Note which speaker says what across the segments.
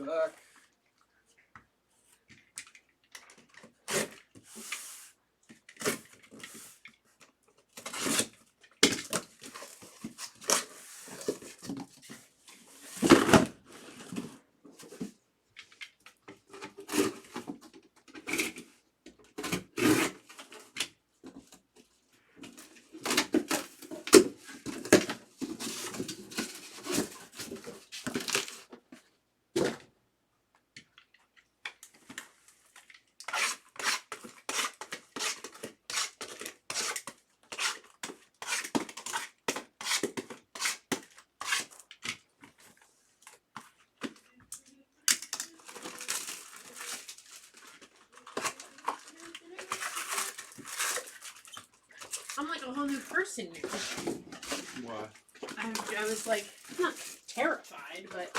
Speaker 1: back.
Speaker 2: I'm like a whole new person now.
Speaker 1: Why?
Speaker 2: I was like, not terrified, but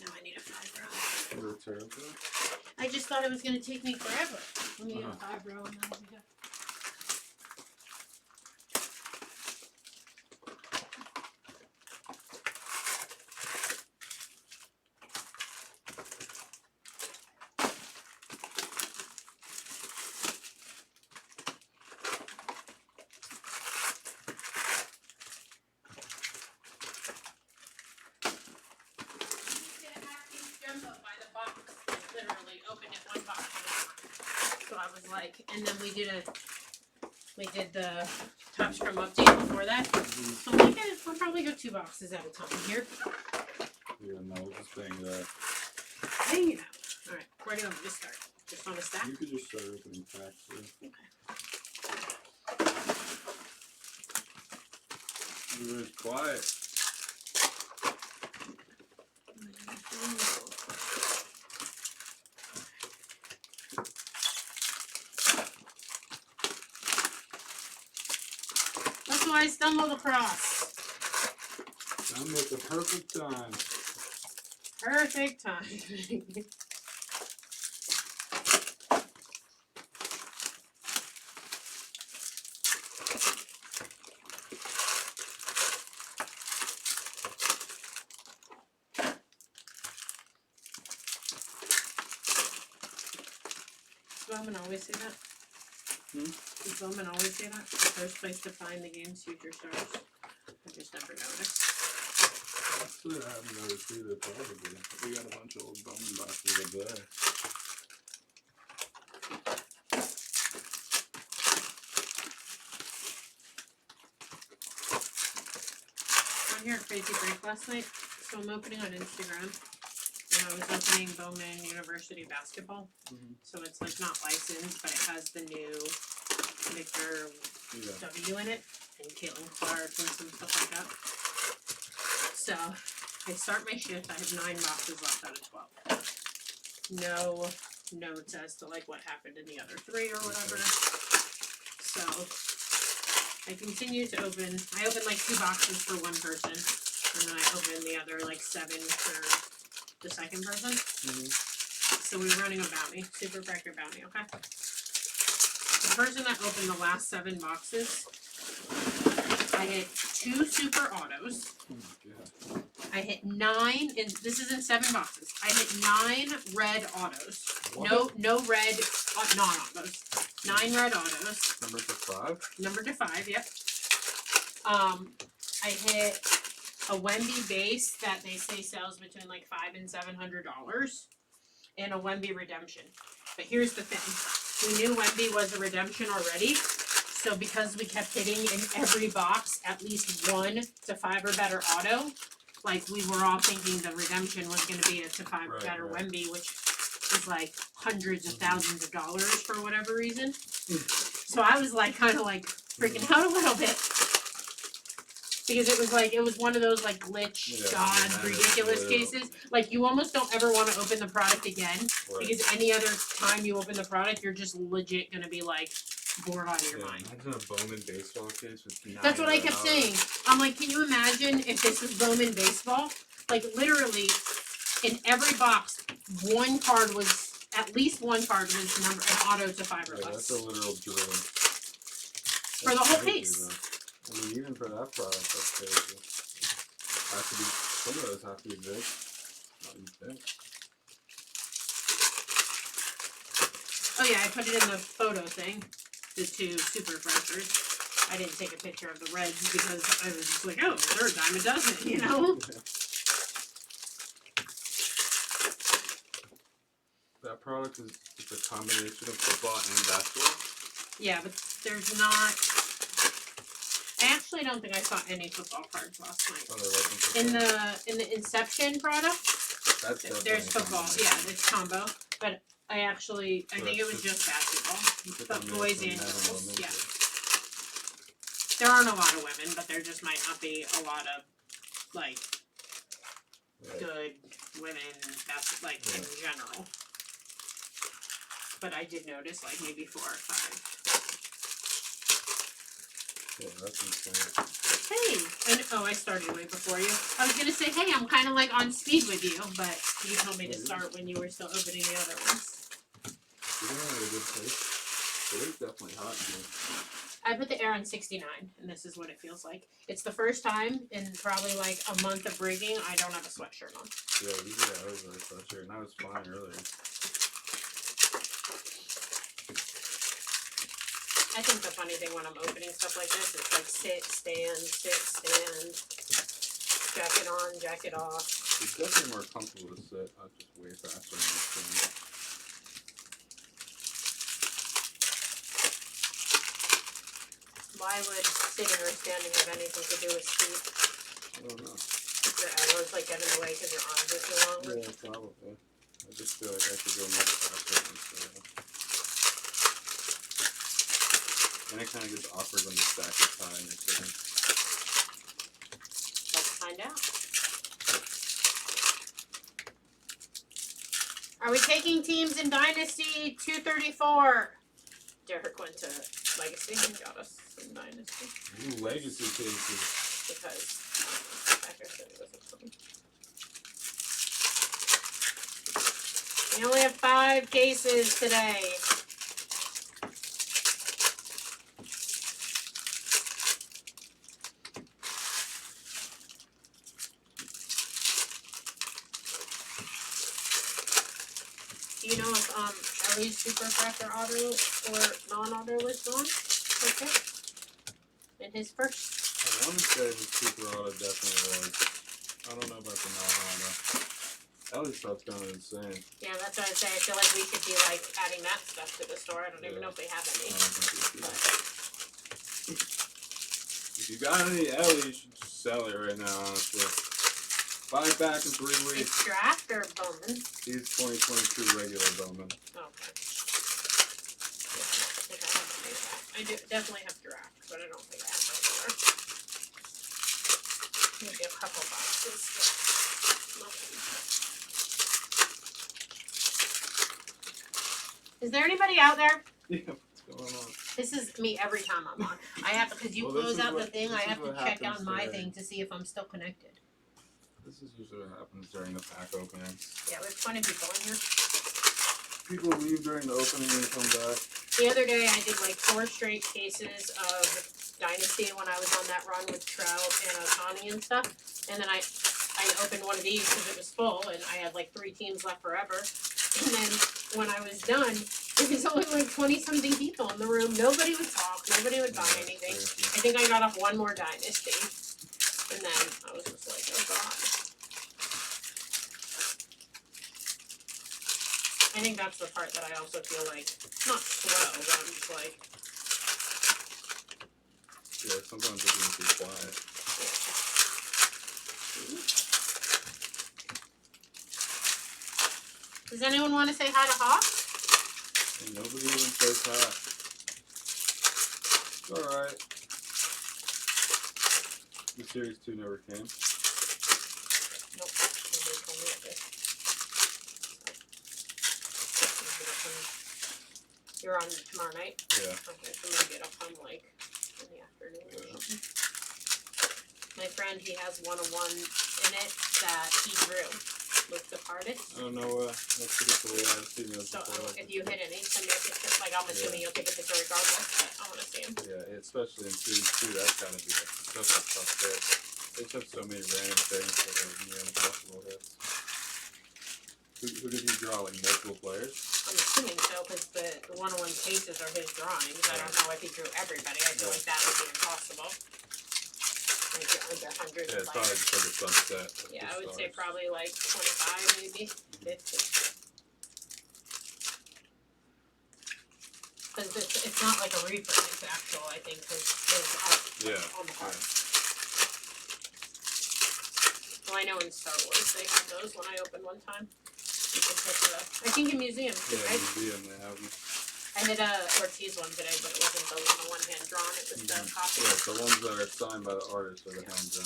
Speaker 2: now I need a 5 row.
Speaker 1: You're terrible.
Speaker 2: I just thought it was going to take me forever. Let me get a 5 row and then I'll be done. And then we did the Top Scrum update before that. So I'm like, we'll probably go 2 boxes at a time here.
Speaker 1: Yeah, no, just bang that.
Speaker 2: Hang it out. Alright, where do you want me to start? Just on a stack?
Speaker 1: You could just start opening packs. Yeah.
Speaker 2: Okay.
Speaker 1: Everybody's quiet.
Speaker 2: That's why I stumbled across.
Speaker 1: I'm at the perfect time.
Speaker 2: Perfect time. Does Bowman always say that? Does Bowman always say that? The first place to find the game's future stars? I just never noticed.
Speaker 1: Actually, I haven't noticed either, probably. We got a bunch of old Bowman boxes up there.
Speaker 2: On here at Crazy Break last night, so I'm opening on Instagram. And I was opening Bowman University basketball. So it's like not licensed, but it has the new Victor W in it. And Caitlin Clark and some stuff like that. So I start my shift. I have 9 boxes left out of 12. No notes as to like what happened in the other 3 or whatever. So I continue to open. I open like 2 boxes for one person. And then I open the other like 7 for the second person. So we're running a bounty, super factor bounty, okay? The person that opened the last 7 boxes, I hit 2 super autos. I hit 9, and this is in 7 boxes. I hit 9 red autos. What? No red non-autos. 9 red autos.
Speaker 1: Number to 5?
Speaker 2: Number to 5, yep. I hit a Wemby base that they say sells between like $500 and $700, and a Wemby redemption. But here's the thing: we knew Wemby was a redemption already, so because we kept hitting in every box at least 1 to 5 or better auto, like we were all thinking the redemption was going to be a to 5 or better Wemby, which is like hundreds of thousands of dollars for whatever reason. So I was like kind of like freaking out a little bit. Because it was one of those like glitch, God, ridiculous cases. Like you almost don't ever want to open the product again. Because any other time you open the product, you're just legit going to be like bored out of your mind.
Speaker 1: Imagine a Bowman baseball case with 9.
Speaker 2: That's what I kept saying. I'm like, can you imagine if this was Bowman baseball? Like literally, in every box, at least one card was an auto to 5 or less.
Speaker 1: That's a literal dream.
Speaker 2: For the whole case.
Speaker 1: I mean, even for that product, that's crazy. Has to be Some of those have to be big. Not you think.
Speaker 2: Oh yeah, I put it in the photo thing. The 2 super freshers. I didn't take a picture of the reds because I was just like, oh, they're a dime a dozen, you know?
Speaker 1: That product is it's a combination of football and basketball.
Speaker 2: Yeah, but there's not. I actually don't think I saw any football cards last night.
Speaker 1: Oh, in
Speaker 2: the Inception product,
Speaker 1: that's
Speaker 2: there's football. Yeah, it's combo. But I think it was just basketball. But boys and girls, yeah. There aren't a lot of women, but there just might not be a lot of like good women in general. But I did notice like maybe 4 or 5.
Speaker 1: Yeah, that's insane.
Speaker 2: Hey, I started way before you. I was gonna say, hey, I'm kind of like on speed with you, but you told me to start when you were still opening the other ones.
Speaker 1: You're doing a good place. It is definitely hot in here.
Speaker 2: I put the air on 69, and this is what it feels like. It's the first time in probably like a month of rigging I don't have a sweatshirt on.
Speaker 1: Yeah, usually I was wearing a sweatshirt, and I was fine earlier.
Speaker 2: I think the funny thing when I'm opening stuff like this, it's like sit, stand, jacket on, jacket off.
Speaker 1: It's definitely more comfortable to sit. I just way faster than stand.
Speaker 2: Why would sitting or standing have anything to do with speed?
Speaker 1: I don't know.
Speaker 2: Your elbows like get in the way because your arms are too long?
Speaker 1: Yeah, probably. I just feel like I could go much faster than stand. And it kind of gets awkward when the stack is high and you're sitting.
Speaker 2: Let's find out. Are we taking teams in Dynasty 234? Derek went to Legacy and got us in Dynasty.
Speaker 1: Ooh, Legacy cases.
Speaker 2: Because Packer said it was a fun. We only have 5 cases today. Do you know if Ellie's super factor auto or non-auto was gone? Okay. In his first.
Speaker 1: I want to say the super auto definitely was. I don't know about the non-auto. Ellie's stuff's kind of insane.
Speaker 2: Yeah, that's what I say. I feel like we should be like adding that stuff to the store. I don't even know if we have any.
Speaker 1: I don't think we do. If you got any Ellie, you should just sell it right now, honestly. Buy it back in 3 weeks.
Speaker 2: It's draft or Bowman?
Speaker 1: He's 2022 regular Bowman.
Speaker 2: Okay. I do definitely have draft, but I don't think I have regular. Maybe a couple boxes. Is there anybody out there?
Speaker 1: Yeah, what's going on?
Speaker 2: This is me every time I'm on. I have to, because you close out the thing, I have to check on my thing to see if I'm still connected.
Speaker 1: This is usually what happens during the pack opening.
Speaker 2: Yeah, we have 20 people in here.
Speaker 1: People leave during the opening and come back.
Speaker 2: The other day I did like 4 straight cases of Dynasty when I was on that run with Trout and Otani and stuff. And then I opened one of these because it was full and I had like 3 teams left forever. And then when I was done, there was only like 20-something people in the room. Nobody would talk. Nobody would buy anything. I think I got off one more Dynasty. And then I was just like, oh god. I think that's the part that I also feel like, not slow, but I'm just like.
Speaker 1: Yeah, sometimes it's going to be quiet.
Speaker 2: Does anyone want to say hi to Hawk?
Speaker 1: And nobody even says hi. It's alright. The Series 2 never came.
Speaker 2: Nope. Nobody told me it did. You're on tomorrow night?
Speaker 1: Yeah.
Speaker 2: Okay, so maybe it'll come like in the afternoon or something. My friend, he has 101 in it that he drew with the artist.
Speaker 1: I don't know, let's get the way I've seen those
Speaker 2: So
Speaker 1: before.
Speaker 2: if you hit any, send me a picture. Like I'm assuming you'll take a picture regardless, but I want to see him.
Speaker 1: Yeah, especially in Series 2, that's gotta be such a tough fit. They just have so many random things that are near impossible hits. Who did he draw? Like multiple players?
Speaker 2: I'm assuming so, because the one-on-one cases are his drawings. I don't know if he drew everybody. I feel like that would be impossible. Like 100
Speaker 1: Yeah, it's probably just like a subset.
Speaker 2: Yeah, I would say probably like 25, maybe 50. Because it's not like a reprint, it's actual, I think, his art on the heart. Well, I know in Star Wars they had those when I opened one time. You can pick I think in museums,
Speaker 1: yeah,
Speaker 2: right?
Speaker 1: Museum they have them.
Speaker 2: I did a Ortiz one today, but it wasn't the one hand drawn, it was the copy.
Speaker 1: Yeah, it's the ones that are signed by the artist or the hand drawn.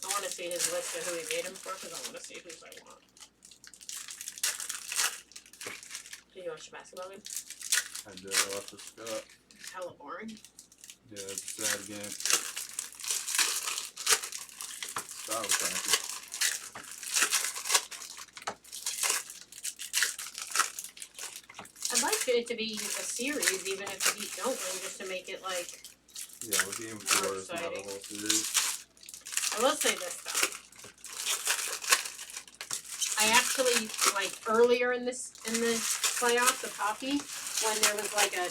Speaker 2: I want to see his list of who he made him for, because I want to see whose I want. Did you watch the basketball game?
Speaker 1: I did. I watched the Scott.
Speaker 2: It's hella boring.
Speaker 1: Yeah, it's a sad game. Scott was happy.
Speaker 2: I'd like it to be a series, even if the Heat don't win, just to make it like.
Speaker 1: Yeah, with game 4 is not a whole series.
Speaker 2: I will say this though. I actually like earlier in the playoff, the copy, when there was like a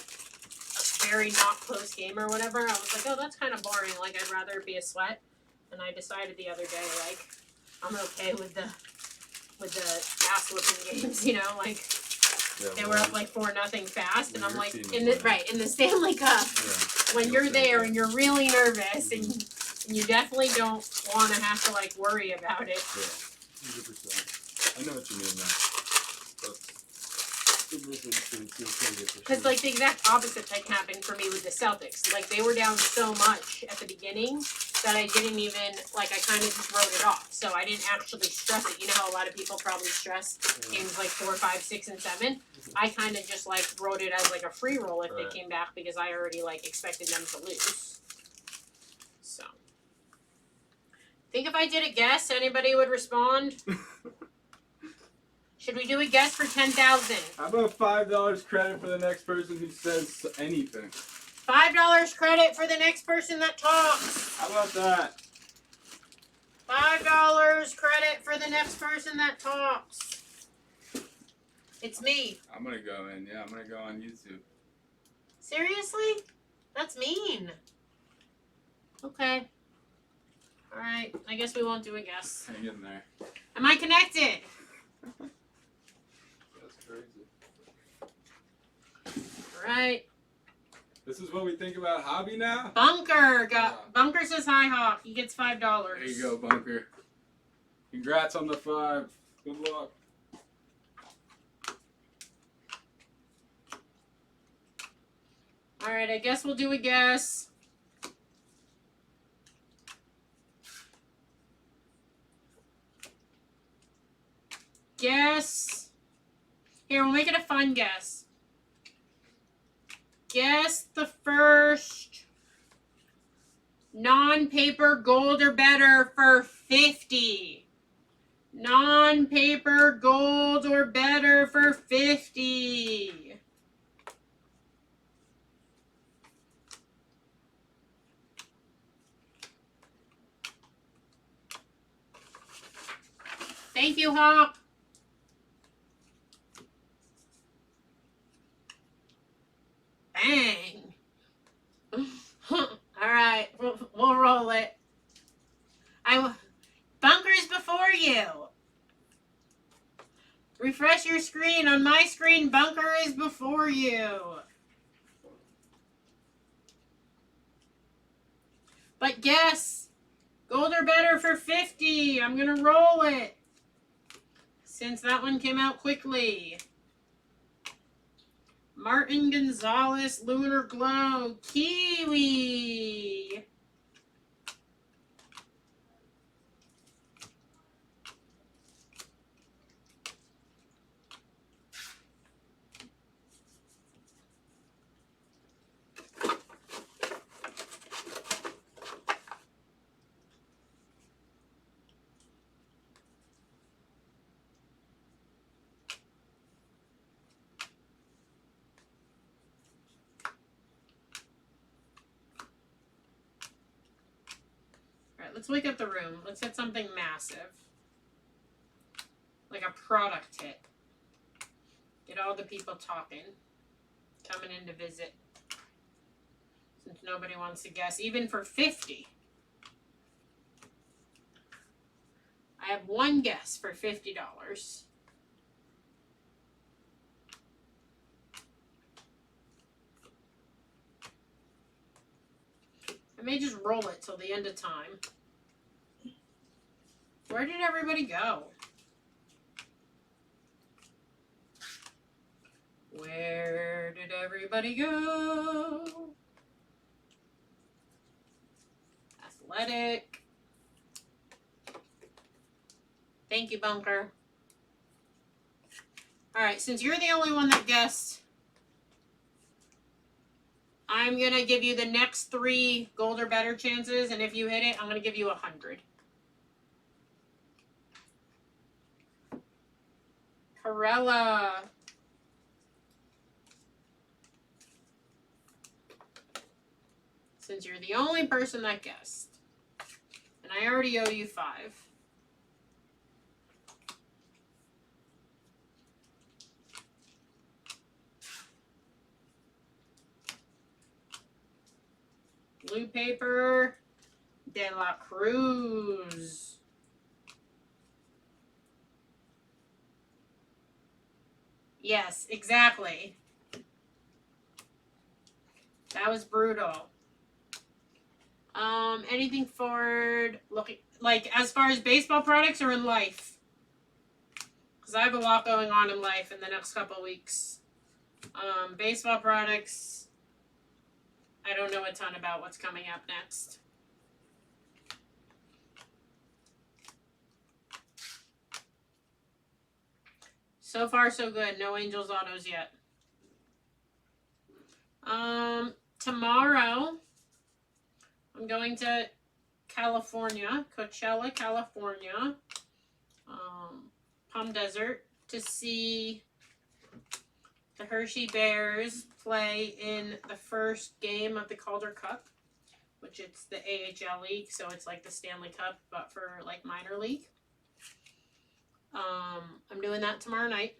Speaker 2: very not close game or whatever, I was like, oh, that's kind of boring. Like I'd rather it be a sweat. And I decided the other day, like, I'm okay with the ass whooping games, you know, like.
Speaker 1: Yeah,
Speaker 2: they were up like 4-0 fast, and I'm like, in
Speaker 1: the
Speaker 2: Stanley Cup, when you're there and you're really nervous, and you definitely don't want to have to like worry about it.
Speaker 1: Yeah, 100%. I know what you mean now.
Speaker 2: Because like the exact opposite thing happened for me with the Celtics. Like they were down so much at the beginning that I didn't even, like I kind of just wrote it off. So I didn't actually stress it. You know how a lot of people probably stress games like 4, 5, 6, and 7? I kind of just like wrote it as like a free roll if they came back because I already like expected them to lose. So. Think if I did a guess, anybody would respond? Should we do a guess for 10,000?
Speaker 1: How about $5 credit for the next person who says anything?
Speaker 2: $5 credit for the next person that talks.
Speaker 1: How about that?
Speaker 2: $5 credit for the next person that talks. It's me.
Speaker 1: I'm gonna go in. Yeah, I'm gonna go on YouTube.
Speaker 2: Seriously? That's mean. Okay. Alright. I guess we won't do a guess.
Speaker 1: Hang in there.
Speaker 2: Am I connected?
Speaker 1: That's crazy.
Speaker 2: Alright.
Speaker 1: This is what we think about hobby now?
Speaker 2: Bunker Bunker says hi, Hawk. He gets $5.
Speaker 1: There you go, Bunker. Congrats on the 5. Good luck.
Speaker 2: Alright, I guess we'll do a guess. Guess. Here, we'll make it a fun guess. Guess the first non-paper gold or better for 50. Non-paper gold or better for 50. Thank you, Hawk. Bang. Alright, we'll roll it. Bunker's before you. Refresh your screen. On my screen, Bunker is before you. But guess. Gold or better for 50. I'm going to roll it. Since that one came out quickly. Martin Gonzalez, Lunar Glow, Kiwi. Let's wake up the room. Let's hit something massive. Like a product hit. Get all the people talking. Coming in to visit. Since nobody wants to guess. Even for 50. I have one guess for $50. I may just roll it till the end of time. Where did everybody go? Where did everybody go? Athletic. Thank you, Bunker. Alright, since you're the only one that guessed, I'm going to give you the next 3 gold or better chances, and if you hit it, I'm going to give you 100. Corella. Since you're the only person that guessed, and I already owe you 5. Blue paper, De La Cruz. Yes, exactly. That was brutal. Anything forward, looking, like, as far as baseball products or in life? Because I have a lot going on in life in the next couple of weeks. Baseball products, I don't know a ton about what's coming up next. So far, so good. No Angels autos yet. Tomorrow, I'm going to California, Coachella, California, Palm Desert, to see the Hershey Bears play in the first game of the Calder Cup, which it's the AHL League, so it's like the Stanley Cup, but for like minor league. I'm doing that tomorrow night.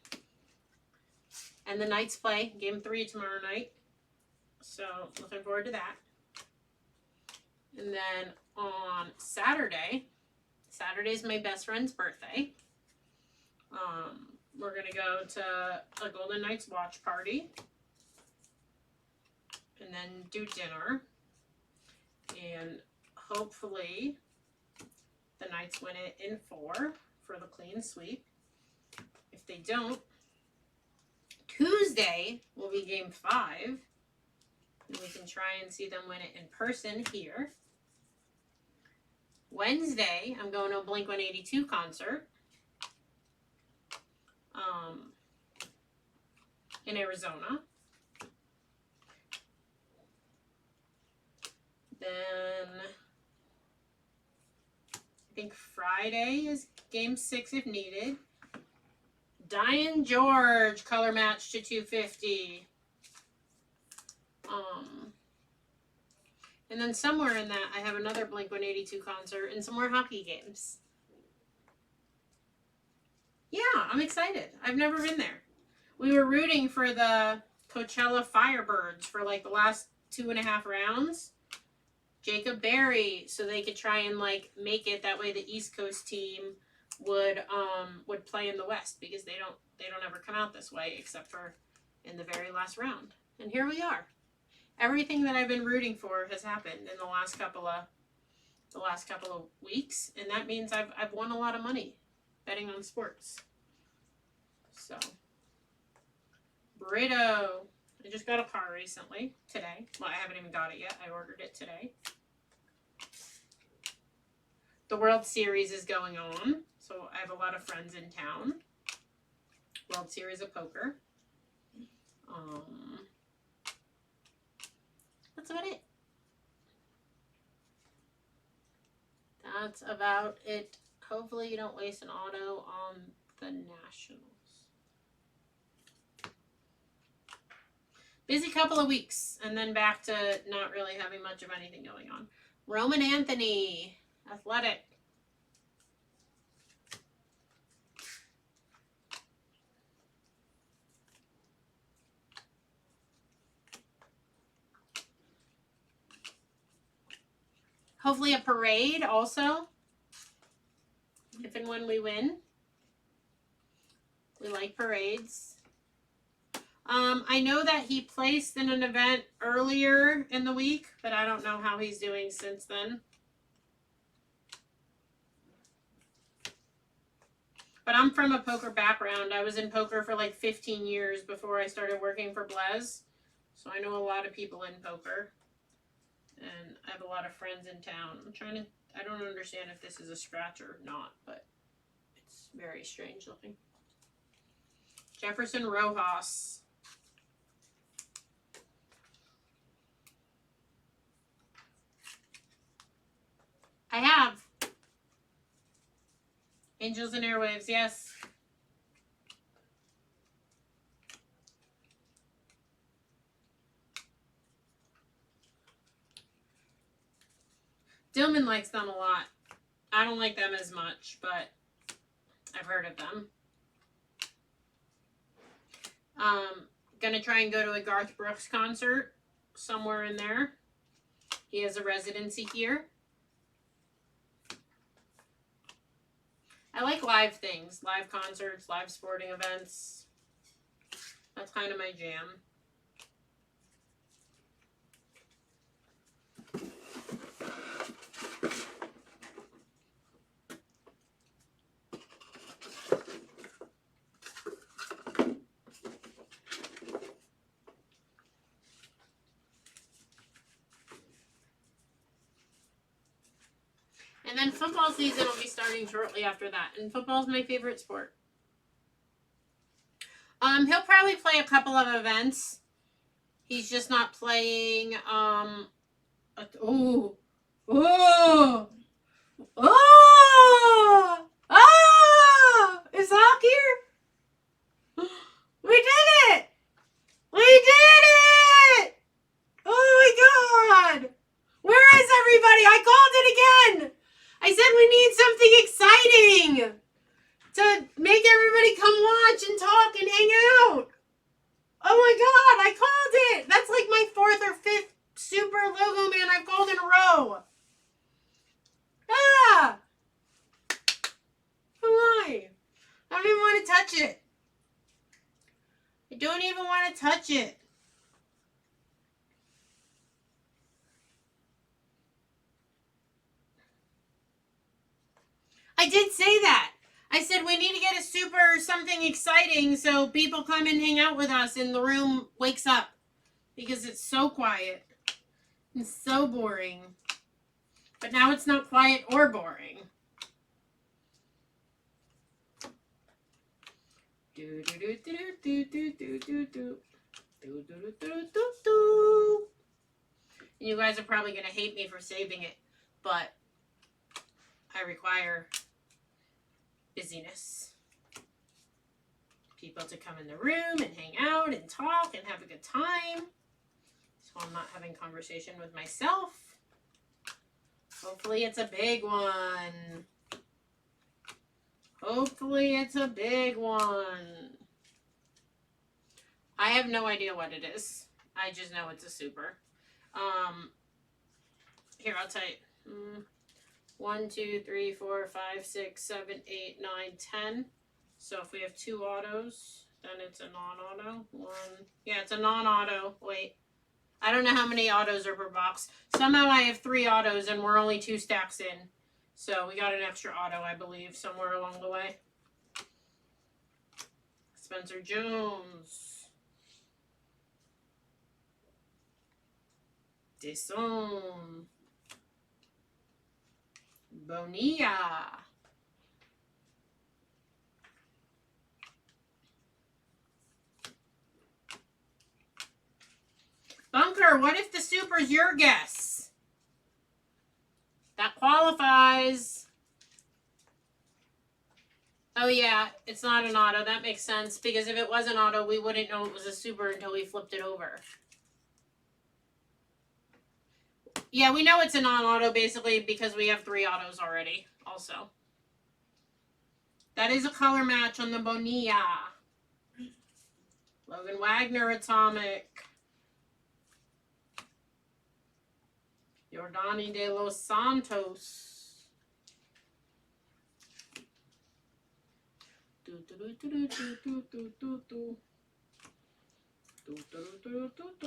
Speaker 2: And the Knights play game 3 tomorrow night. So looking forward to that. And then on Saturday's my best friend's birthday. We're going to go to a Golden Knights watch party. And then do dinner. And hopefully the Knights win it in 4 for the clean sweep. If they don't, Tuesday will be game 5. And we can try and see them win it in person here. Wednesday, I'm going to a Blink-182 concert. In Arizona. Then I think Friday is game 6 if needed. Diane George color match to 250. And then somewhere in that I have another Blink-182 concert and some more hockey games. Yeah, I'm excited. I've never been there. We were rooting for the Coachella Firebirds for like the last 2.5 rounds. Jacob Berry, so they could try and like make it that way. The East Coast team would play in the West, because they don't ever come out this way except for in the very last round. And here we are. Everything that I've been rooting for has happened in the last couple of weeks, and that means I've won a lot of money betting on sports. So, Burrito. I just got a car recently, today. Well, I haven't even got it yet. I ordered it today. The World Series is going on, so I have a lot of friends in town. World Series of Poker. That's about it. That's about it. Hopefully you don't waste an auto on the Nationals. Busy couple of weeks, and then back to not really having much of anything going on. Roman Anthony. Athletic. Hopefully a parade also. If and when we win. We like parades. I know that he placed in an event earlier in the week, but I don't know how he's doing since then. But I'm from a poker background. I was in poker for like 15 years before I started working for Blaze. So I know a lot of people in poker. And I have a lot of friends in town. I don't understand if this is a scratch or not, but it's very strange looking. Jefferson Rojas. I have. Angels and Airwaves, yes. Dillman likes them a lot. I don't like them as much, but I've heard of them. Gonna try and go to a Garth Brooks concert somewhere in there. He has a residency here. I like live things, live concerts, live sporting events. That's kind of my jam. And then football season will be starting shortly after that. And football's my favorite sport. He'll probably play a couple of events. He's just not playing, is Hawk here? We did it! We did it! Oh my god! Where is everybody? I called it again! I said we need something exciting to make everybody come watch and talk and hang out. Oh my god, I called it! That's like my 4th or 5th super logo man I've called in a row. Ah! Why? I don't even want to touch it. I don't even want to touch it. I did say that. I said we need to get a super something exciting so people come and hang out with us and the room wakes up. Because it's so quiet. And so boring. But now it's not quiet or boring. Do do do do do do do do do do do do do do. And you guys are probably gonna hate me for saving it, but I require busyness. People to come in the room and hang out and talk and have a good time. So I'm not having conversation with myself. Hopefully it's a big one. Hopefully it's a big one. I have no idea what it is. I just know it's a super. Here, I'll tell you. 1, 2, 3, 4, 5, 6, 7, 8, 9, 10. So if we have 2 autos, then it's a non-auto. 1. Yeah, it's a non-auto. Wait. I don't know how many autos are per box. Somehow I have 3 autos and we're only 2 stacks in. So we got an extra auto, I believe, somewhere along the way. Spencer Jones. Desson. Bonilla. Bunker, what if the super's your guess? That qualifies. Oh yeah, it's not an auto. That makes sense. Because if it was an auto, we wouldn't know it was a super until we flipped it over. Yeah, we know it's a non-auto basically because we have 3 autos already. Also, that is a color match on the Bonilla. Logan Wagner Atomic. Yordani de los Santos.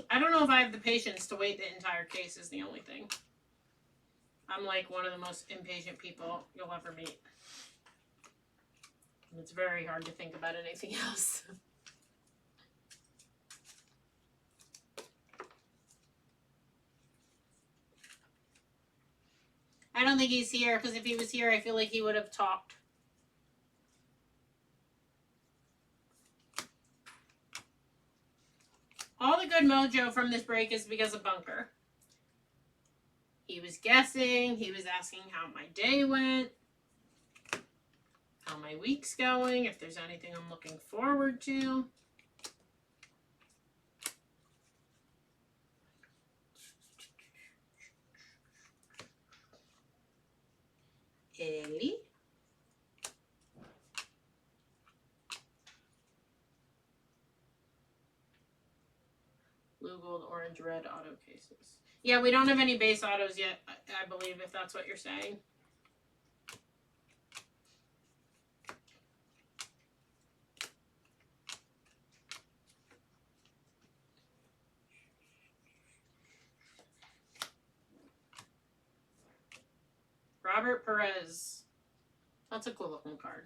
Speaker 2: I don't know if I have the patience to wait the entire case is the only thing. I'm like one of the most impatient people you'll ever meet. It's very hard to think about anything else. I don't think he's here, because if he was here, I feel like he would have talked. All the good mojo from this break is because of Bunker. He was guessing, he was asking how my day went, how my week's going, if there's anything I'm looking forward to. Ellie. Blue, gold, orange, red auto cases. Yeah, we don't have any base autos yet, I believe, if that's what you're saying. Robert Perez. That's a cool looking card.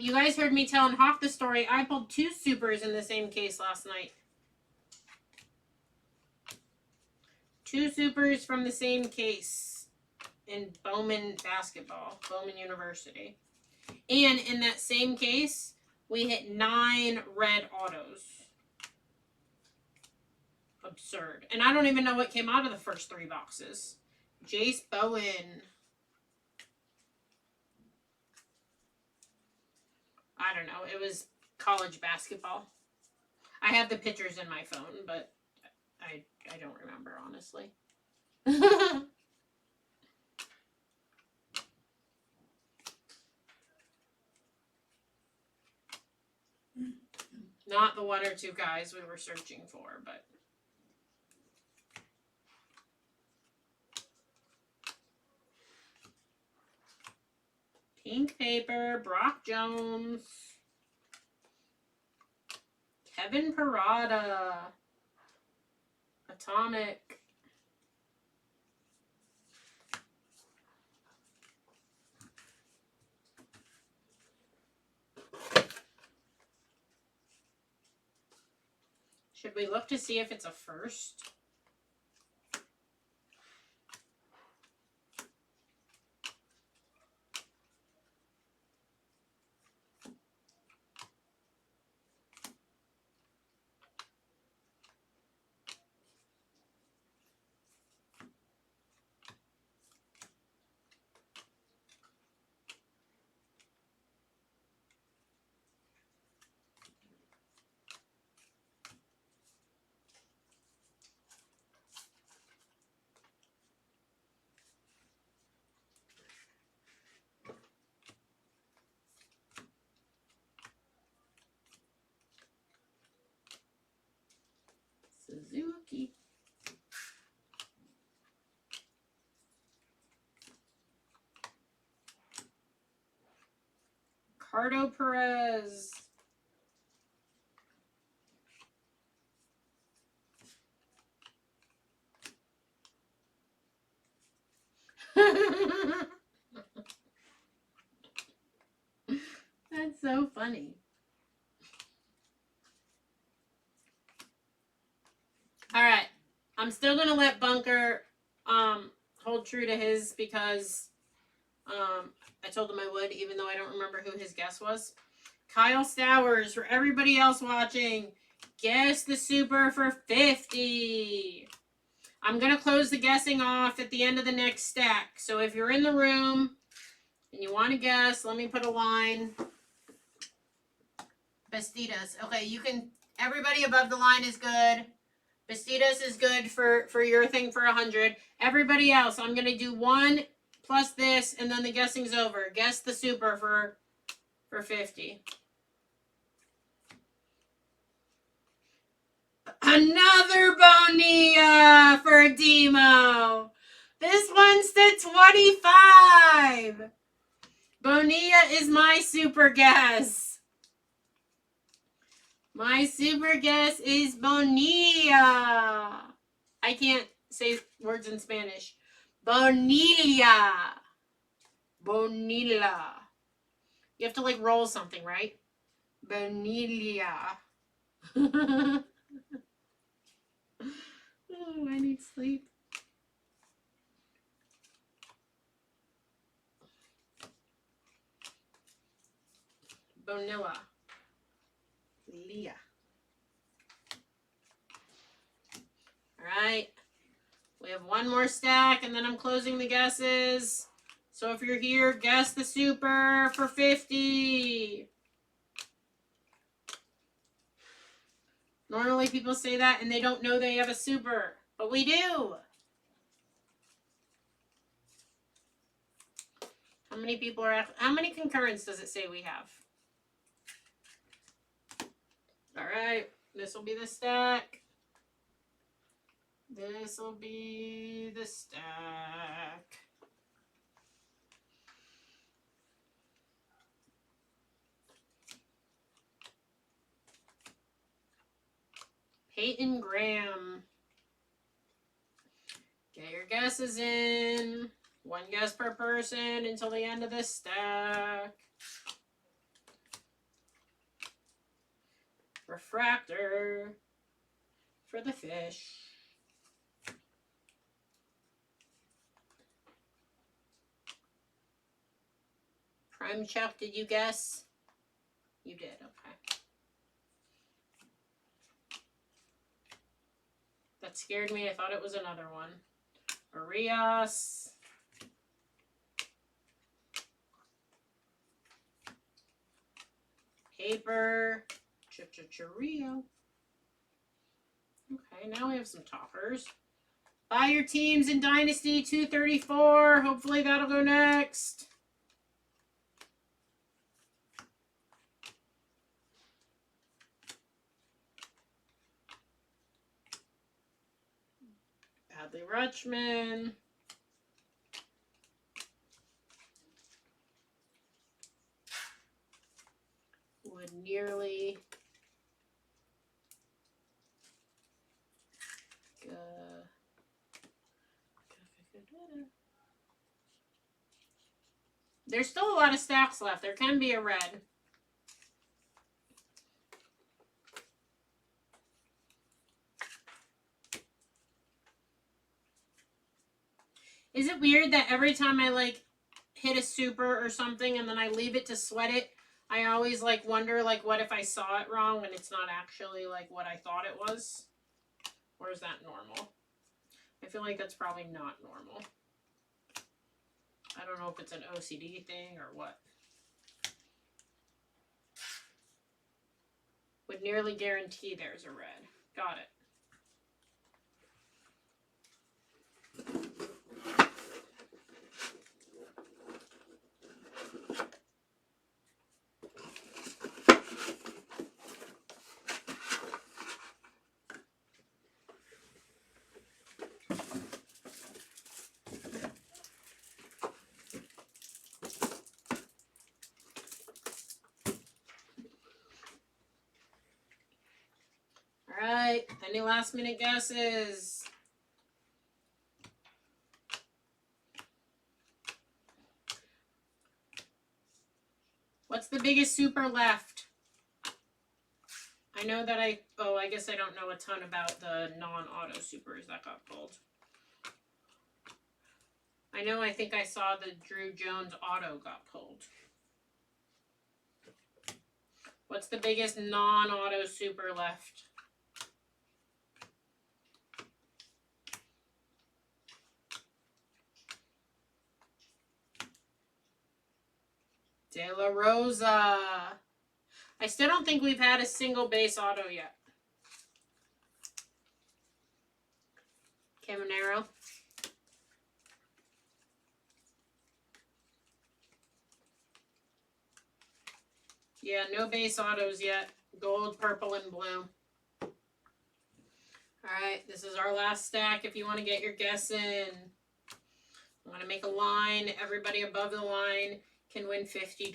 Speaker 2: You guys heard me telling Hawk the story. I pulled 2 supers in the same case last night. 2 supers from the same case in Bowman basketball, Bowman University. And in that same case, we hit 9 red autos. Absurd. And I don't even know what came out of the first 3 boxes. Jace Bowen. I don't know. It was college basketball. I have the pictures in my phone, but I don't remember, honestly. Not the 1 or 2 guys we were searching for, but... Pink paper, Brock Jones, Kevin Parada, Atomic, should we look to see if it's a first? Suzuki. Ricardo Perez. That's so funny. Alright. I'm still going to let Bunker hold true to his because I told him I would, even though I don't remember who his guess was. Kyle Stowers, for everybody else watching, guess the super for 50. I'm going to close the guessing off at the end of the next stack. So if you're in the room and you want to guess, let me put a line. Bastidas. Okay, you can. Everybody above the line is good. Bastidas is good for your thing for 100. Everybody else, I'm gonna do 1 plus this, and then the guessing's over. Guess the super for 50. Another Bonilla for Demo. This one's to 25. Bonilla is my super guess. My super guess is Bonilla. I can't say words in Spanish. Bonilla. Bonilla. You have to like roll something, right? Bonilla. Oh, I need sleep. Bonilla. Leah. Alright. We have one more stack, and then I'm closing the guesses. So if you're here, guess the super for 50. Normally people say that and they don't know they have a super, but we do. How many people are at, how many concurrents does it say we have? Alright, this will be the stack. This will be the stack. Peyton Graham. Get your guesses in. One guess per person until the end of this stack. Refractor for the fish. Prime Chuck, did you guess? You did, okay. That scared me. I thought it was another one. Arias. Paper. Chicharito. Okay, now we have some toppers. Buy your teams in Dynasty 234. Hopefully that'll go next. Adley Rutschman. Would nearly there's still a lot of stacks left. There can be a red. Is it weird that every time I like hit a super or something and then I leave it to sweat it, I always like wonder like what if I saw it wrong and it's not actually like what I thought it was? Or is that normal? I feel like that's probably not normal. I don't know if it's an OCD thing or what. Would nearly guarantee there's a red. Got it. Alright, any last minute guesses? What's the biggest super left? I know that I guess I don't know a ton about the non-auto supers that got pulled. I think I saw the Drew Jones auto got pulled. What's the biggest non-auto super left? De La Rosa. I still don't think we've had a single base auto yet. Caminero. Yeah, no base autos yet. Gold, purple, and blue. Alright, this is our last stack if you want to get your guess in. I'm going to make a line. Everybody above the line can win $50.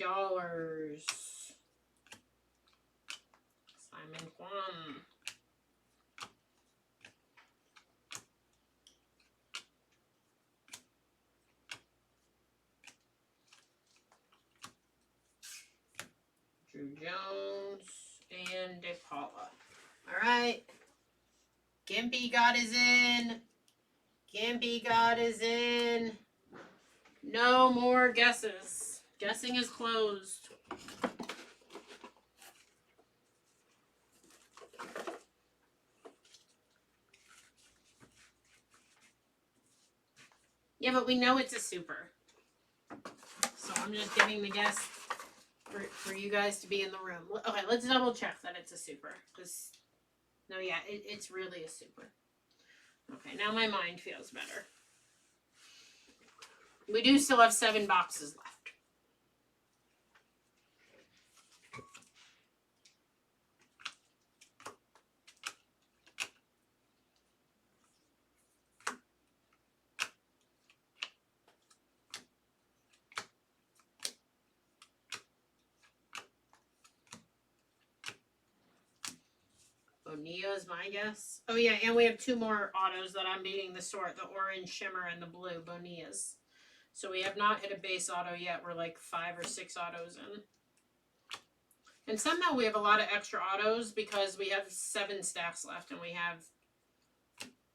Speaker 2: Simon Kwan. Drew Jones and DePaula. Alright. Gimpy got his in. Gimpy got his in. No more guesses. Guessing is closed. Yeah, but we know it's a super. So I'm just giving the guess for you guys to be in the room. Okay, let's double check that it's a super. Because, no, yeah, it's really a super. Okay, now my mind feels better. We do still have 7 boxes left. Bonilla is my guess. Oh yeah, and we have 2 more autos that I'm beating the sort, the orange shimmer and the blue Bonillas. So we have not hit a base auto yet. We're like 5 or 6 autos in. And somehow we have a lot of extra autos because we have 7 stacks left and we have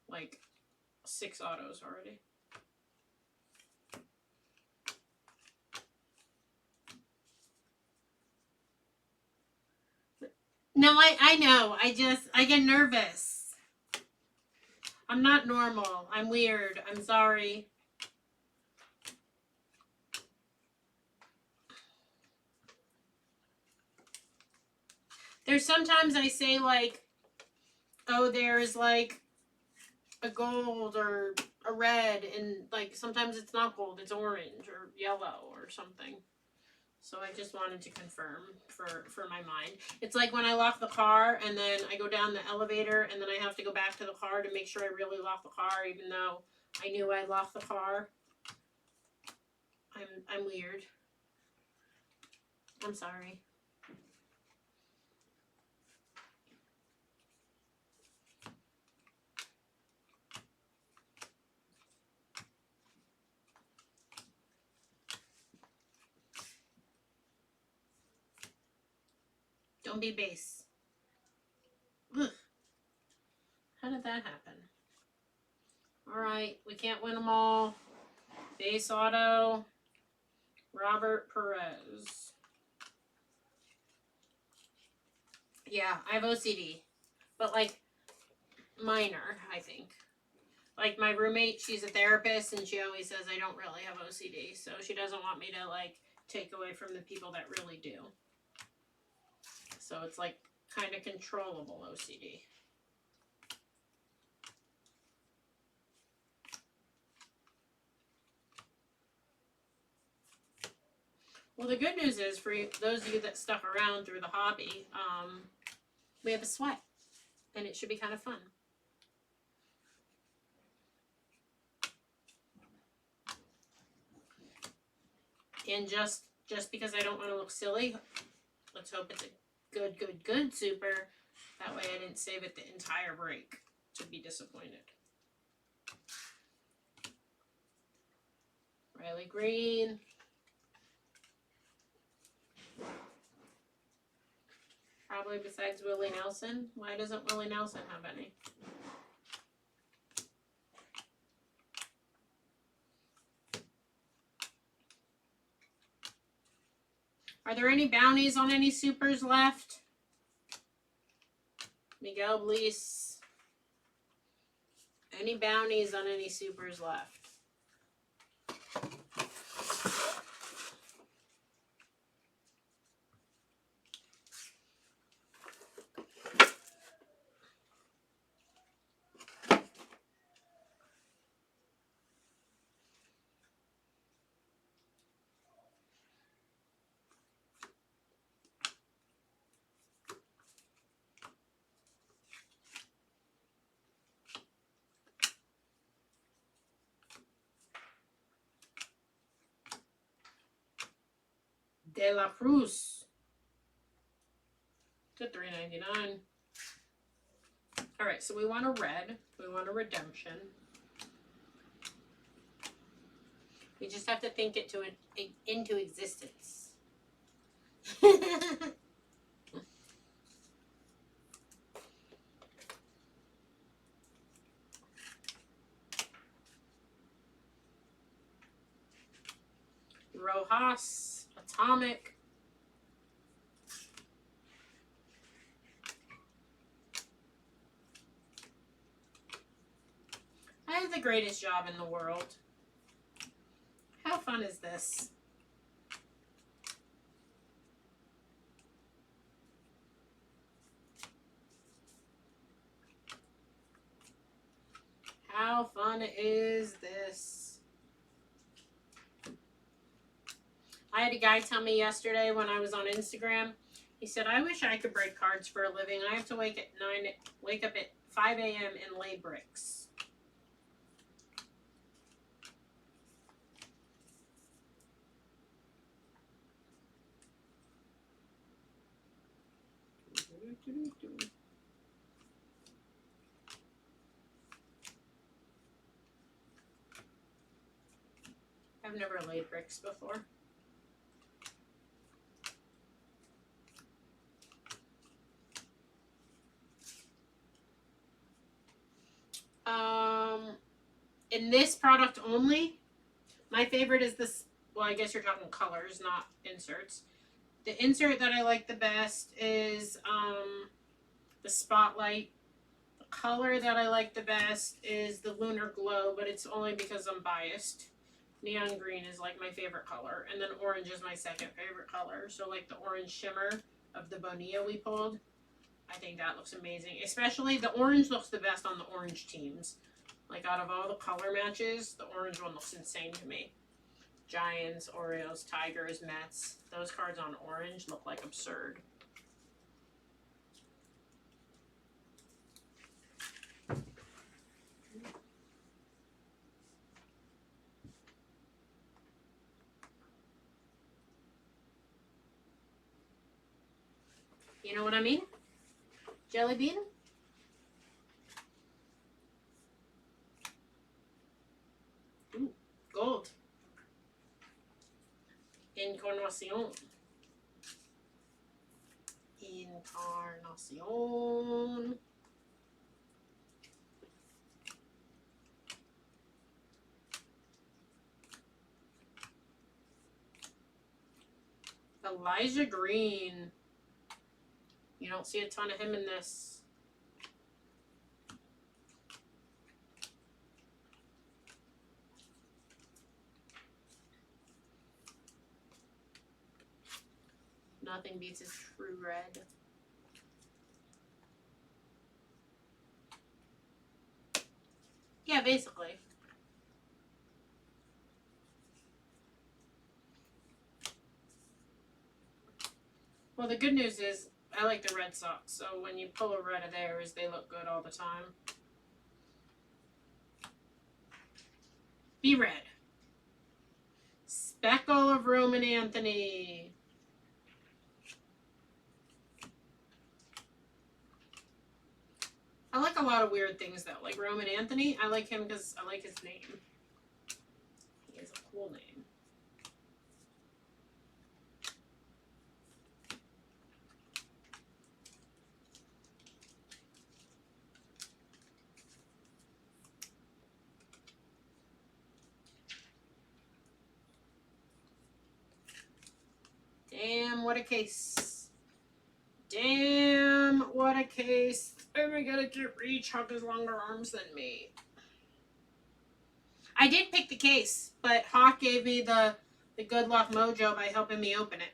Speaker 2: like 6 autos already. No, I know. I get nervous. I'm not normal. I'm weird. I'm sorry. There's sometimes I say like, oh, there's like a gold or a red, and like sometimes it's not gold, it's orange or yellow or something. So I just wanted to confirm for my mind. It's like when I lock the car and then I go down the elevator and then I have to go back to the car to make sure I really lock the car even though I knew I locked the car. I'm weird. I'm sorry. Don't be base. Ugh. How did that happen? Alright, we can't win them all. Base auto. Robert Perez. Yeah, I have OCD. But like, minor, I think. Like my roommate, she's a therapist and she always says I don't really have OCD. So she doesn't want me to like take away from the people that really do. So it's like kind of controllable OCD. Well, the good news is for those of you that stuck around through the hobby, we have a sweat and it should be kind of fun. And just because I don't want to look silly, let's hope it's a good super. That way I didn't save it the entire break to be disappointed. Riley Green. Probably besides Willie Nelson. Why doesn't Willie Nelson have any? Are there any bounties on any supers left? Miguel Blease. Any bounties on any supers left? De La Cruz to $3.99. Alright, so we want a red. We want a redemption. We just have to think it into existence. Rojas, Atomic. I have the greatest job in the world. How fun is this? How fun is this? I had a guy tell me yesterday when I was on Instagram, he said, I wish I could break cards for a living. I have to wake up at 5 a.m. and lay bricks. I've never laid bricks before. In this product only, my favorite is this. Well, I guess you're talking colors, not inserts. The insert that I like the best is the Spotlight. The color that I like the best is the Lunar Glow, but it's only because I'm biased. Neon green is like my favorite color, and then orange is my second favorite color. So like the orange shimmer of the Bonilla we pulled, I think that looks amazing. Especially the orange looks the best on the orange teams. Like out of all the color matches, the orange one looks insane to me. Giants, Orioles, Tigers, Mets. Those cards on orange look like absurd. You know what I mean? Jelly bean? Ooh, gold. Encarnacion. Encarnacion. Elijah Green. You don't see a ton of him in this. Nothing beats a true red. Yeah, basically. Well, the good news is I like the Red Sox, so when you pull a red of theirs, they look good all the time. Be red. Speckle of Roman Anthony. I like a lot of weird things though. Like Roman Anthony, I like him because I like his name. He has a cool name. Damn, what a case. Damn, what a case. Oh my god, I can't reach. Huck has longer arms than me. I did pick the case, but Hawk gave me the good luck mojo by helping me open it.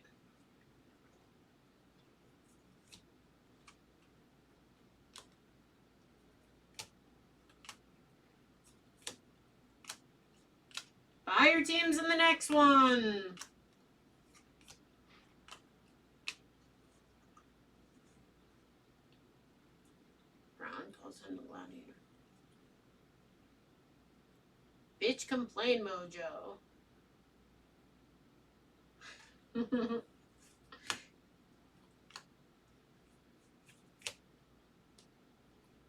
Speaker 2: Buy your teams in the next one. Brown calls him the gladiator. Bitch complain mojo.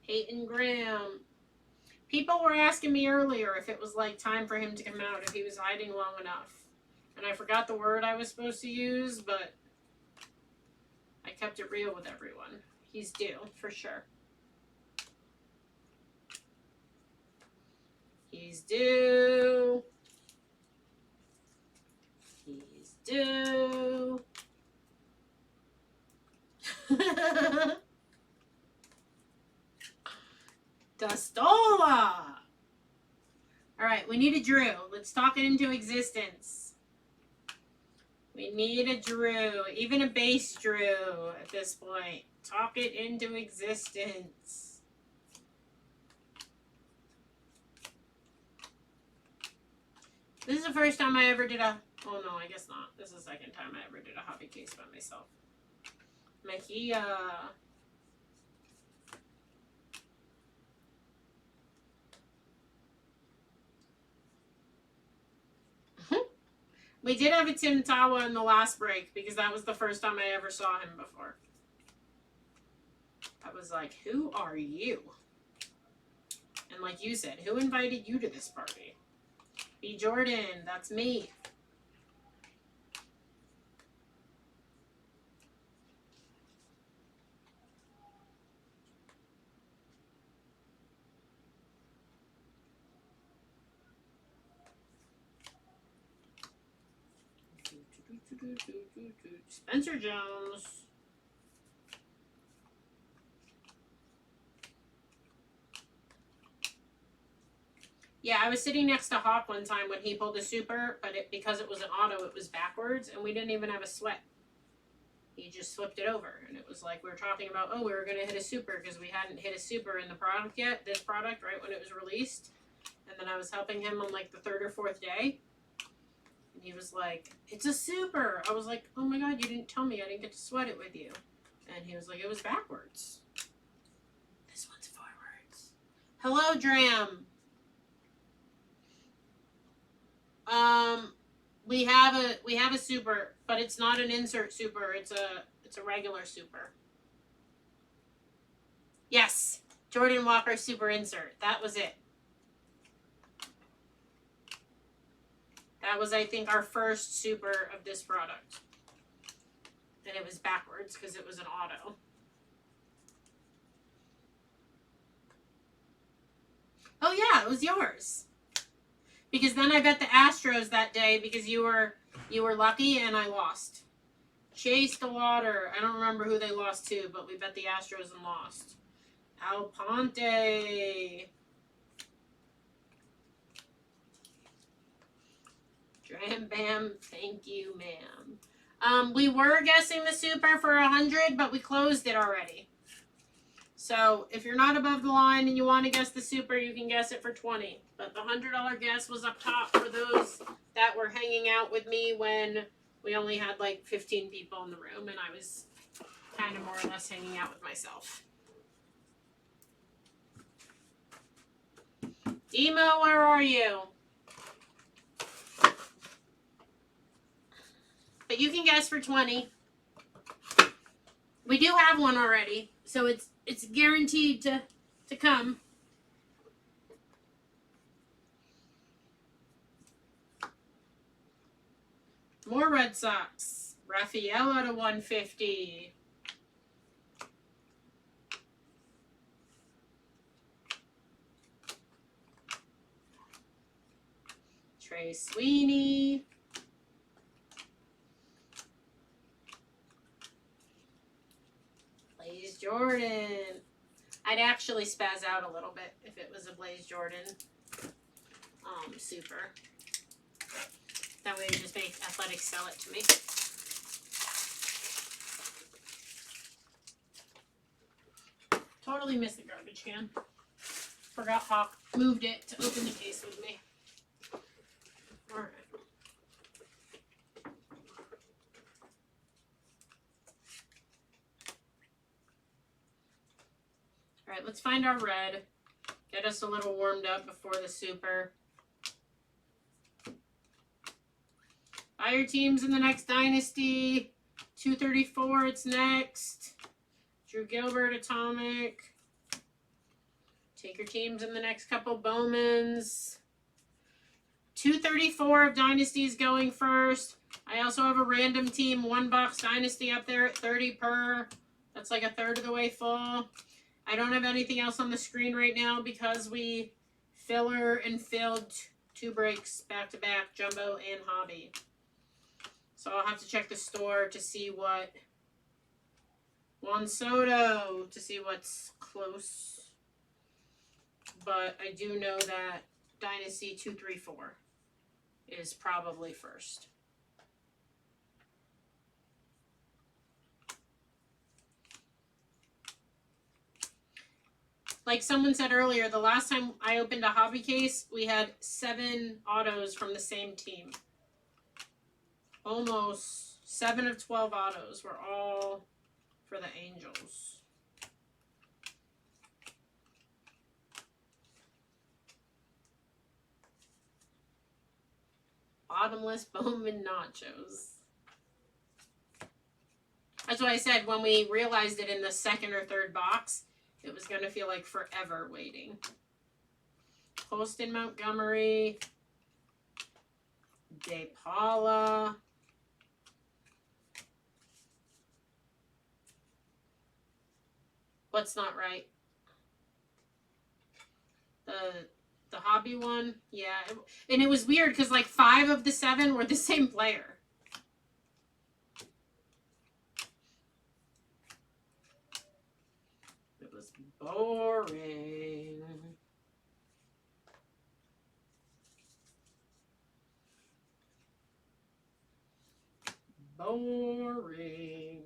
Speaker 2: Peyton Graham. People were asking me earlier if it was like time for him to come out, if he was hiding long enough. And I forgot the word I was supposed to use, but I kept it real with everyone. He's due, for sure. He's due. He's due. Dustola! Alright, we need a Drew. Let's talk it into existence. We need a Drew. Even a base Drew at this point. Talk it into existence. This is the first time I ever did a... Oh, no, I guess not. This is the second time I ever did a hobby case by myself. Mejia. We did have a Tim Tawa in the last break because that was the first time I ever saw him before. I was like, who are you? And like you said, who invited you to this party? B. Jordan, that's me. Spencer Jones. Yeah, I was sitting next to Hawk one time when he pulled a super, but because it was an auto, it was backwards, and we didn't even have a sweat. He just flipped it over, and it was like we were talking about, oh, we were going to hit a super because we hadn't hit a super in the product yet, this product, right when it was released. And then I was helping him on like the third or fourth day. And he was like, it's a super. I was like, oh my God, you didn't tell me. I didn't get to sweat it with you. And he was like, it was backwards. This one's forwards. Hello, Dram. We have a super, but it's not an insert super. It's a regular super. Yes, Jordan Walker super insert. That was it. That was, I think, our first super of this product. And it was backwards because it was an auto. Oh yeah, it was yours. Because then I bet the Astros that day because you were lucky and I lost. Chase the water. I don't remember who they lost to, but we bet the Astros and lost. Alponte. Dram Bam, thank you, ma'am. We were guessing the super for 100, but we closed it already. So if you're not above the line and you want to guess the super, you can guess it for 20. But the $100 guess was up top for those that were hanging out with me when we only had like 15 people in the room and I was kind of more or less hanging out with myself. Demo, where are you? But you can guess for 20. We do have one already, so it's guaranteed to come. More Red Sox. Rafael out of 150. Trey Sweeney. Blaze Jordan. I'd actually spaz out a little bit if it was a Blaze Jordan super. That way just make Athletics sell it to me. Totally missed the garbage can. Forgot Hawk moved it to open the case with me. Alright. Alright, let's find our red. Get us a little warmed up before the super. Fire teams in the next dynasty. 234, it's next. Drew Gilbert, Atomic. Take your teams in the next couple. Bowmans. 234 of Dynasties going first. I also have a random team 1-box Dynasty up there at 30 per. That's like a third of the way full. I don't have anything else on the screen right now because we filler and filled 2 breaks back to back, Jumbo and Hobby. So I'll have to check the store to see what Juan Soto, to see what's close. But I do know that Dynasty 234 is probably first. Like someone said earlier, the last time I opened a hobby case, we had 7 autos from the same team. Almost 7 of 12 autos were all for the Angels. Bottomless Bowman nachos. That's what I said when we realized it in the second or third box. It was going to feel like forever waiting. Colston Montgomery. De Paula. What's not right? The hobby one? Yeah. And it was weird because like 5 of the 7 were the same player. It was boring. Boring.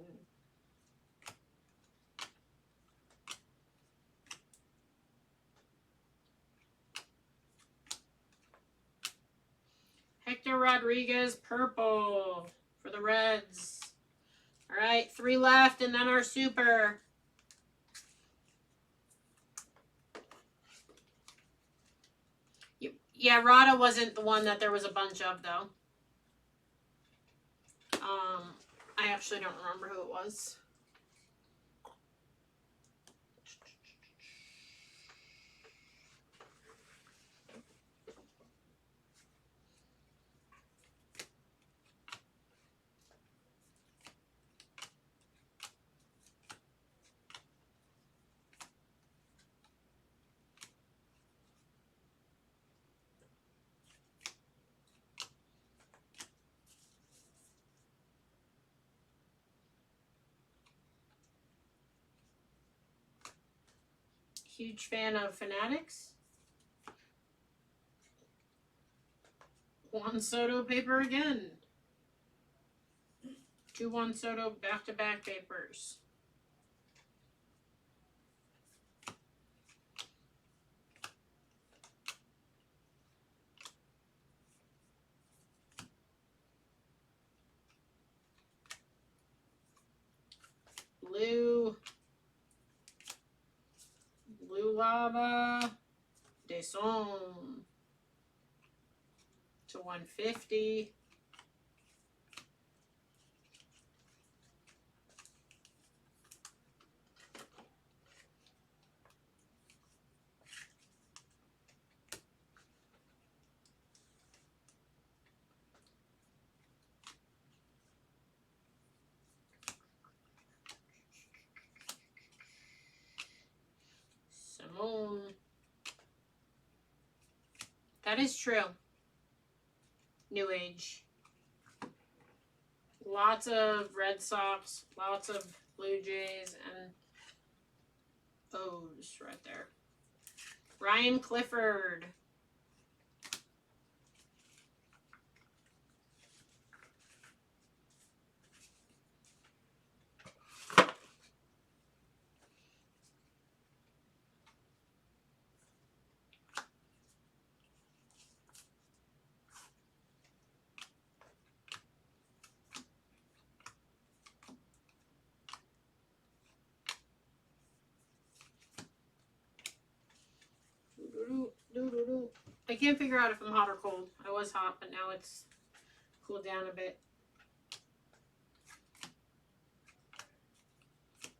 Speaker 2: Hector Rodriguez, purple for the Reds. All right, 3 left, and then our super. Yeah, Rada wasn't the one that there was a bunch of, though. I actually don't remember who it was. Huge fan of Fanatics. Juan Soto paper again. 2 Juan Soto back-to-back papers. Blue Lava. Deson to 150. Simone. That is true. New Age. Lots of Red Sox, lots of Blue Jays, and O's right there. Ryan Clifford. I can't figure out if I'm hot or cold. I was hot, but now it's cooled down a bit.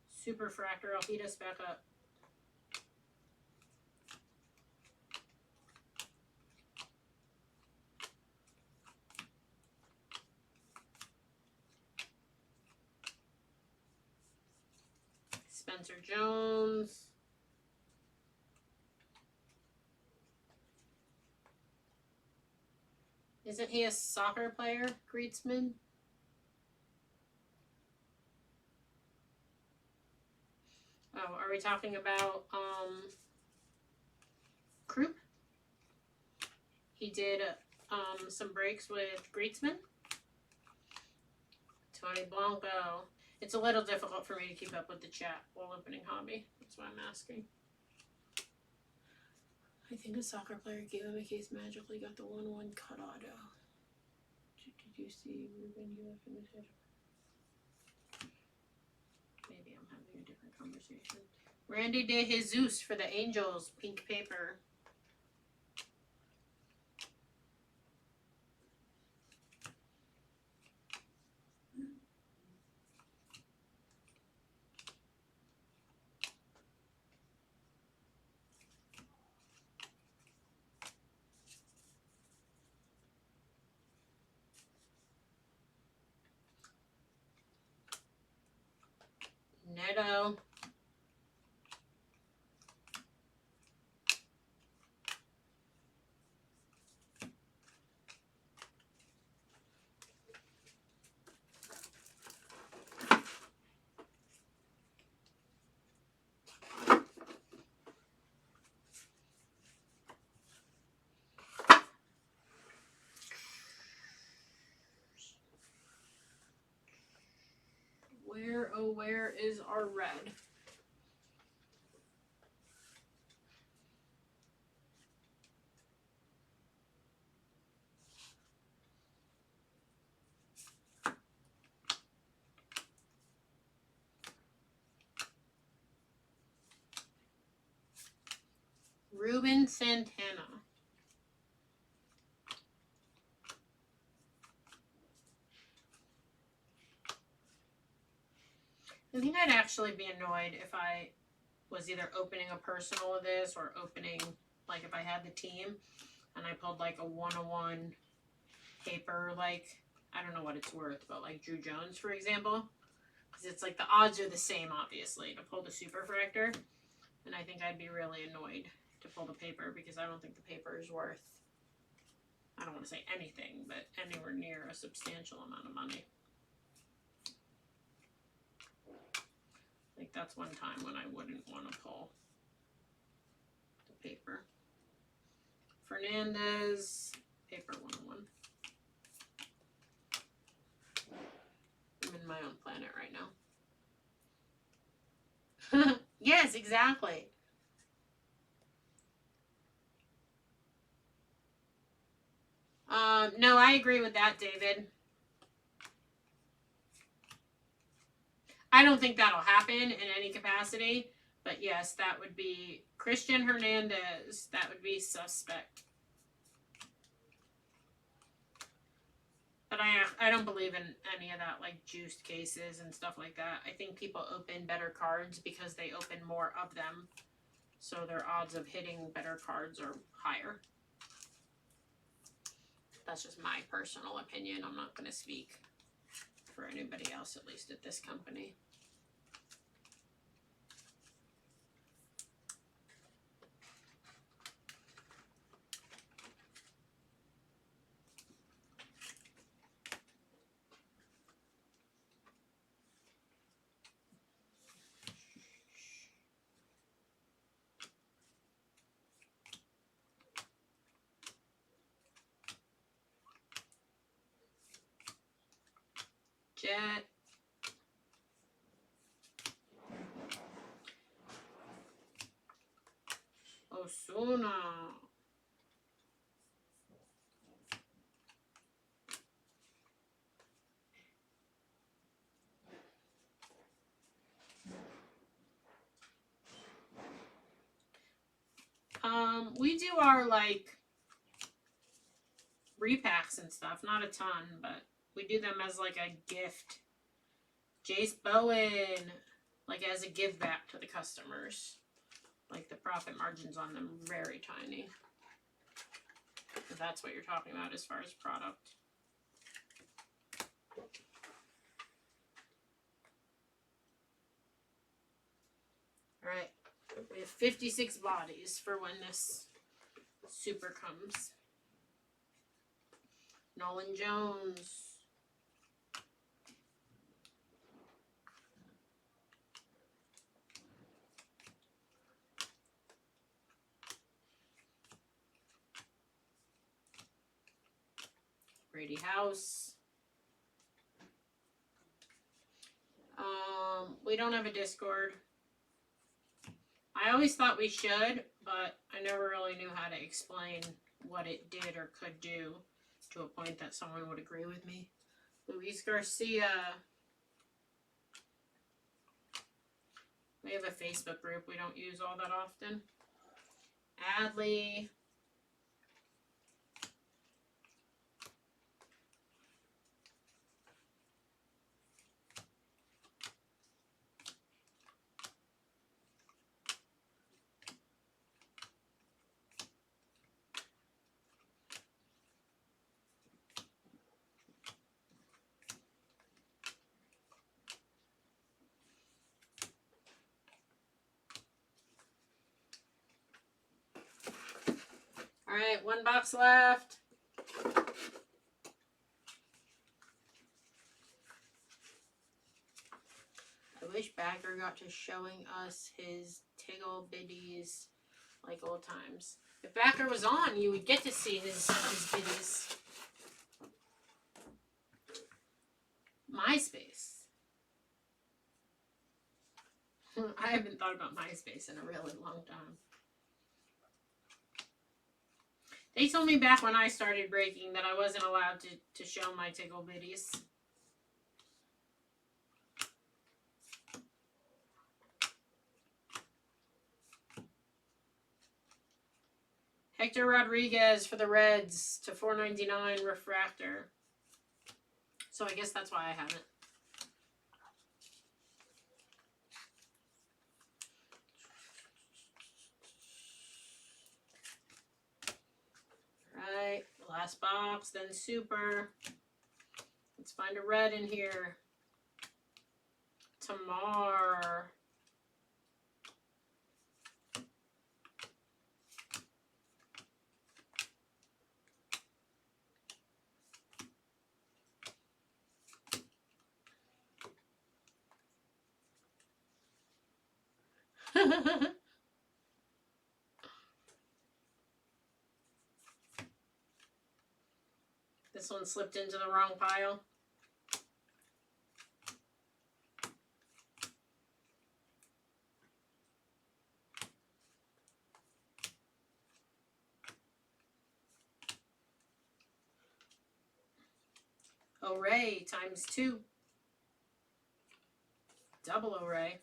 Speaker 2: Super Fractor, I'll heat us back up. Spencer Jones. Isn't he a soccer player, Greetsman? Oh, are we talking about Krupp? He did some breaks with Greetsman. Tony Blanco. It's a little difficult for me to keep up with the chat while opening hobby. That's why I'm asking. I think a soccer player gave him a case magically got the 1/1 cut auto. Did you see Ruben? You left in his head. Maybe I'm having a different conversation. Randy De Jesus for the Angels, pink paper. Neto. Where, oh, where is our red? Ruben Santana. I think I'd actually be annoyed if I was either opening a personal of this or opening, like if I had the team and I pulled like a 101 paper, like, I don't know what it's worth, but like Drew Jones, for example. Because it's like the odds are the same, obviously, to pull the superfractor. And I think I'd be really annoyed to pull the paper because I don't think the paper is worth, I don't want to say anything, but anywhere near a substantial amount of money. Like that's one time when I wouldn't want to pull the paper. Fernandez, paper 101. I'm in my own planet right now. Yes, exactly. No, I agree with that, David. I don't think that'll happen in any capacity, but yes, that would be Christian Hernandez. That would be suspect. But I don't believe in any of that, like juiced cases and stuff like that. I think people open better cards because they open more of them. So their odds of hitting better cards are higher. That's just my personal opinion. I'm not going to speak for anybody else, at least at this company. Jet. Osuna. We do our like repacks and stuff, not a ton, but we do them as like a gift. Jace Bowen, like as a give back to the customers. Like the profit margins on them very tiny. If that's what you're talking about as far as product. We have 56 bodies for when this super comes. Nolan Jones. Brady House. We don't have a Discord. I always thought we should, but I never really knew how to explain what it did or could do to a point that someone would agree with me. Luis Garcia. We have a Facebook group we don't use all that often. Adley. Alright, one box left. I wish Backer got to showing us his Tiggle Biddies like old times. If Backer was on, you would get to see his biddies. MySpace. I haven't thought about MySpace in a really long time. They told me back when I started breaking that I wasn't allowed to show my Tiggle Biddies. Hector Rodriguez for the Reds to 499 refractor. So I guess that's why I haven't. Alright, last box, then super. Let's find a red in here. Tamar. This one slipped into the wrong pile. Array times 2. Double array.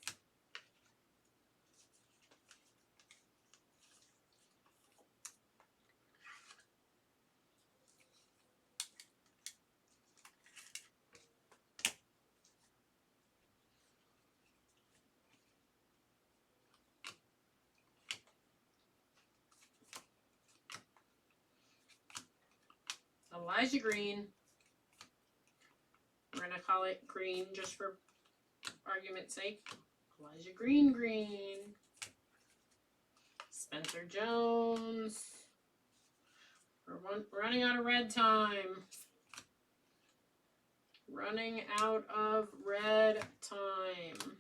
Speaker 2: Elijah Green. We're going to call it green just for argument's sake. Elijah Green. Spencer Jones. We're running out of red time. Running out of red time.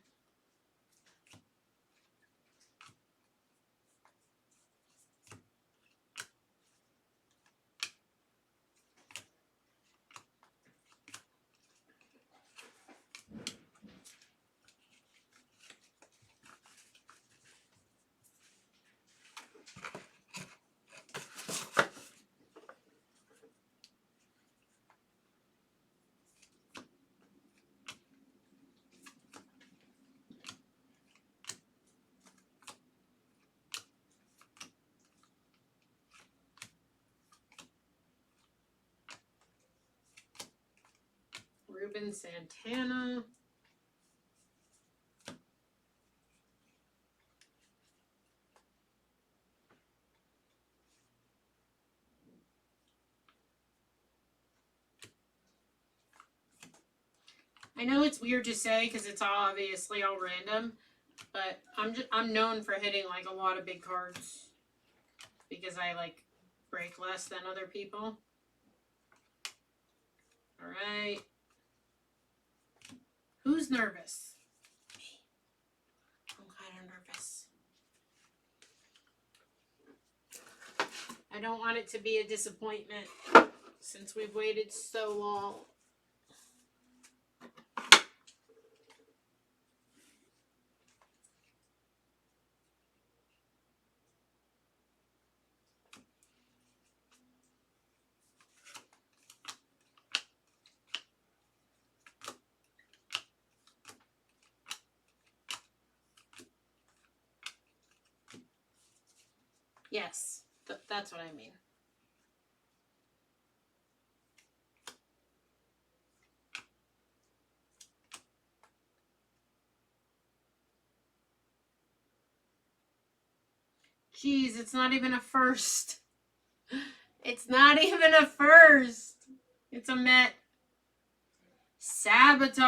Speaker 2: Ruben Santana. I know it's weird to say because it's obviously all random, But I'm known for hitting like a lot of big cards because I like break less than other people. All right. Who's nervous? Me. I'm kind of nervous. I don't want it to be a disappointment since we've waited so long. Yes, that's what I mean. Jeez, it's not even a first. It's not even a first. It's a Met. Sabotage.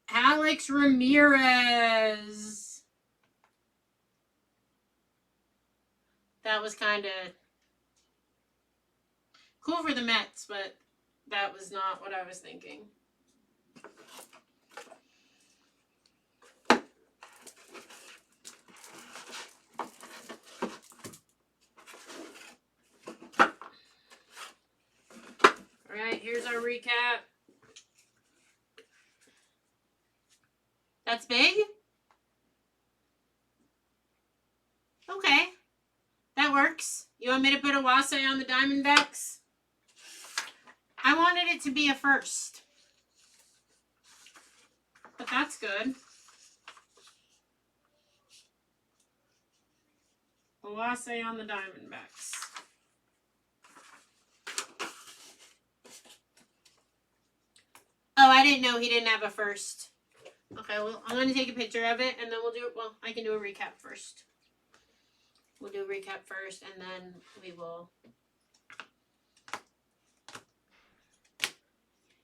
Speaker 2: Alex Ramirez. That was kind of cool for the Mets, but that was not what I was thinking. Alright, here's our recap. That's big? Okay. That works. You want me to put a Wasay on the Diamondbacks? I wanted it to be a first. But that's good. A Wasay on the Diamondbacks. Oh, I didn't know he didn't have a first. Okay, well, I'm going to take a picture of it, and then we'll do, well, I can do a recap first. We'll do a recap first, and then we will.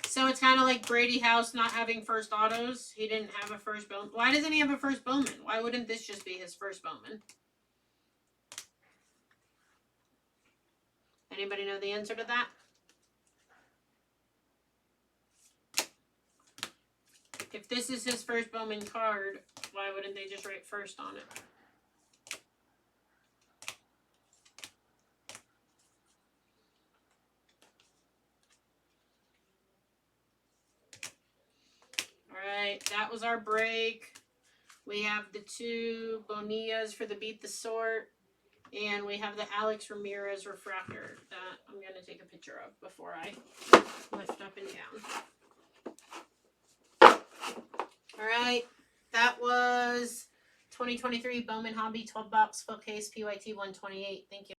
Speaker 2: So it's kind of like Brady House not having first autos. He didn't have a first Bowman. Why doesn't he have a first Bowman? Why wouldn't this just be his first Bowman? Anybody know the answer to that? If this is his first Bowman card, why wouldn't they just write first on it? Alright, that was our break. We have the two Bonillas for the Beat the Sort. And we have the Alex Ramirez refractor that I'm going to take a picture of before I lift up and down. Alright, that was 2023 Bowman Hobby 12 box full case PYT 128. Thank you.